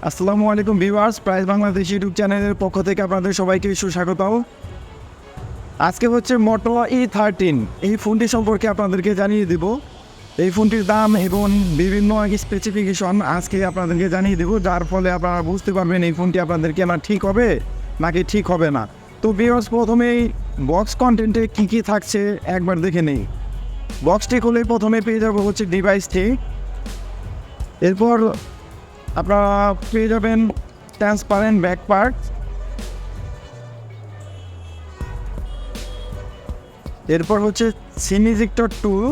আসসালামু আলাইকুম viewers, price Bangladesh YouTube চ্যানেলের পক্ষ থেকে আপনাদের সবাইকে সুস্বাগত। আজকে হচ্ছে মোটো E13 এই ফোনটি সম্পর্কে আপনাদেরকে জানিয়ে দেব। এই ফোনটির দাম এবং বিভিন্ন স্পেসিফিকেশন আজকে আপনাদেরকে জানিয়ে দেব, যার ফলে আপনারা বুঝতে পারবেন এই ফোনটি আপনাদের কেনা ঠিক হবে নাকি ঠিক হবে না। তো ভিউয়ার্স, প্রথমেই বক্স কন্টেন্টে কী কী থাকছে একবার দেখে নেই। বক্সটি খুলে প্রথমে পেয়ে যাবো হচ্ছে ডিভাইসটি, এরপর আপনারা পেয়ে যাবেন ট্রান্সপারেন্ট ব্যাক পার্ট, এরপর হচ্ছে সিম ইজেক্টর টুল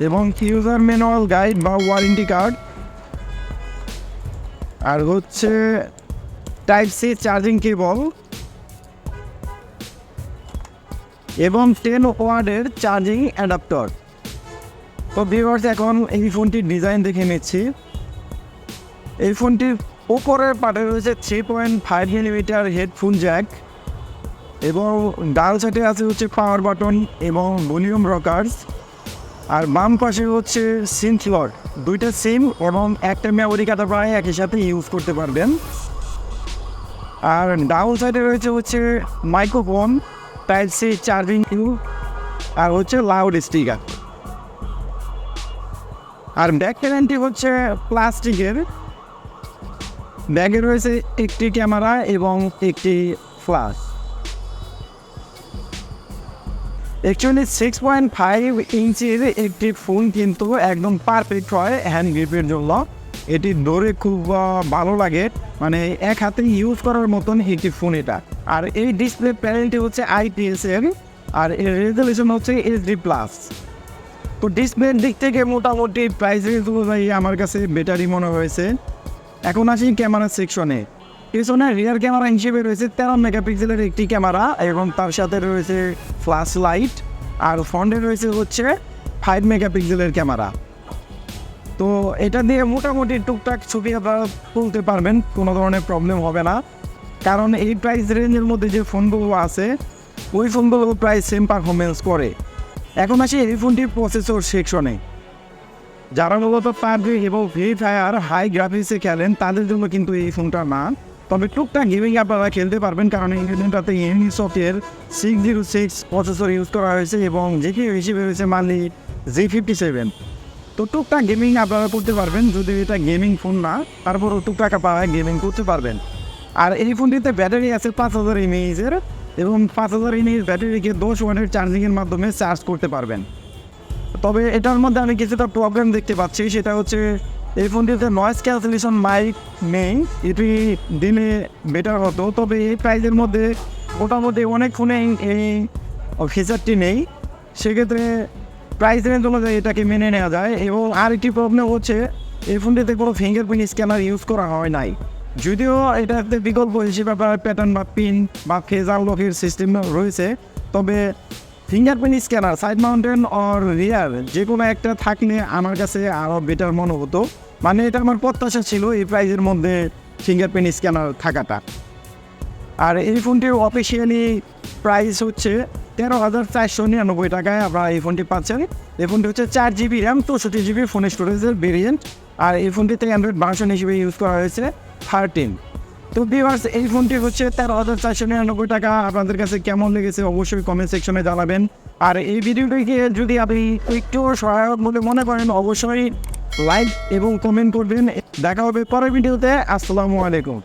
এবং ইউজার ম্যানুয়াল গাইড বা ওয়ারেন্টি কার্ড, আর হচ্ছে টাইপ সি চার্জিং কেবল এবং 10 ওয়াটের চার্জিং অ্যাডাপ্টার। তো ভিউয়ার্স, এখন এই ফোনটির ডিজাইন দেখে নিচ্ছি। এই ফোনটির উপরের পার্টে রয়েছে 3.5 মিলিমিটার হেডফোন জ্যাক এবং ডাল সাইডে আছে হচ্ছে পাওয়ার বাটন এবং ভলিউম রকার্স, আর বাম পাশে হচ্ছে সিম স্লট, দুইটা সিম এবং একটা মেমোরি কার্ড প্রায় একই সাথে ইউজ করতে পারবেন। আর ডাউন সাইডে রয়েছে হচ্ছে মাইক্রোফোন, টাইপ সি চার্জিং আর হচ্ছে লাউড স্পিকার। আর ব্যাক প্যানেলটি হচ্ছে প্লাস্টিকের, ব্যাগে রয়েছে একটি ক্যামেরা এবং একটি ফ্ল্যাশ। অ্যাকচুয়ালি 6.5 ইঞ্চির একটি ফোন কিন্তু একদম পারফেক্ট হয় হ্যান্ড গ্রিপের জন্য। এটি ধরে খুব ভালো লাগে, মানে এক হাতে ইউজ করার মতন একটি ফোন এটা। আর এই ডিসপ্লে প্যানেলটি হচ্ছে IPS এর, আর এর রেজলিউশন হচ্ছে HD+। তো ডিসপ্লের দিক থেকে মোটামুটি প্রাইস রেঞ্জ অনুযায়ী আমার কাছে বেটারই মনে হয়েছে। এখন আসি ক্যামেরা সেকশনে। পিছনে রিয়ার ক্যামেরা হিসেবে রয়েছে 13 মেগাপিক্সেলের একটি ক্যামেরা এবং তার সাথে রয়েছে ফ্ল্যাশ লাইট, আর ফ্রন্টে রয়েছে হচ্ছে 5 মেগাপিক্সেলের ক্যামেরা। তো এটা দিয়ে মোটামুটি টুকটাক ছবি আপনারা তুলতে পারবেন, কোনো ধরনের প্রবলেম হবে না। কারণ এই প্রাইস রেঞ্জের মধ্যে যে ফোনগুলো আছে ওই ফোনগুলো প্রায় সেম পারফরমেন্স করে। এখন আসি এই ফোনটির প্রসেসর সেকশনে। যারা মূলত পাবজি এবং ফ্রি ফায়ার হাই গ্রাফিক্সে খেলেন তাদের জন্য কিন্তু এই ফোনটা না, তবে টুকটাক গেমিং আপনারা খেলতে পারবেন, কারণ এই ফোনটাতে unisoc-এর 606 প্রসেসর ইউজ করা হয়েছে এবং জিপিইউ হিসেবে রয়েছে মানলি G57। তো টুকটাক গেমিং আপনারা করতে পারবেন, যদি এটা গেমিং ফোন না তারপরও টুকটাক আপনারা গেমিং করতে পারবেন। আর এই ফোনটিতে ব্যাটারি আছে 5000 mAh এবং 5000 mAh ব্যাটারিকে 10 ওয়াটের চার্জিংয়ের মাধ্যমে চার্জ করতে পারবেন। তবে এটার মধ্যে আমি কিছুটা প্রবলেম দেখতে পাচ্ছি, সেটা হচ্ছে এই ফোনটিতে নয়েজ ক্যান্সেলেশন মাইক নেই। এটি দিলে বেটার হতো, তবে এই প্রাইসের মধ্যে মোটামুটি অনেক ফোনে এই ফিচারটি নেই। সেক্ষেত্রে প্রাইস রেঞ্জ অনুযায়ী এটাকে মেনে নেওয়া যায়। এবং আরেকটি প্রবলেম হচ্ছে এই ফোনটিতে কোনো ফিঙ্গারপ্রিন্ট স্ক্যানার ইউজ করা হয় নাই, যদিও এটাতে বিকল্প হিসেবে প্যাটার্ন বা পিন বা ফেস আনলকের সিস্টেম রয়েছে। তবে fingerprint scanner side mounted or rear যে কোনো একটা থাকলে আমার কাছে আরও বেটার মনে হতো। মানে এটা আমার প্রত্যাশা ছিল এই প্রাইসের মধ্যে ফিঙ্গারপ্রিন্ট স্ক্যানার থাকাটা। আর এই ফোনটির অফিসিয়ালি প্রাইস হচ্ছে 13,499 টাকায় আপনারা এই ফোনটি পাচ্ছেন। এই ফোনটি হচ্ছে 4GB র্যাম 64GB ফোন স্টোরেজের ভেরিয়েন্ট, আর এই ফোনটিতে অ্যান্ড্রয়েড ভার্সন হিসেবে ইউজ করা হয়েছে 13। তো ভিউয়ার্স, এই ফোনটি হচ্ছে 13,499 টাকা। আপনাদের কাছে কেমন লেগেছে অবশ্যই কমেন্ট সেকশনে জানাবেন। আর এই ভিডিওটিকে যদি আপনি একটু সহায়ক বলে মনে করেন অবশ্যই লাইক এবং কমেন্ট করবেন। দেখা হবে পরের ভিডিওতে। আসসালামু আলাইকুম।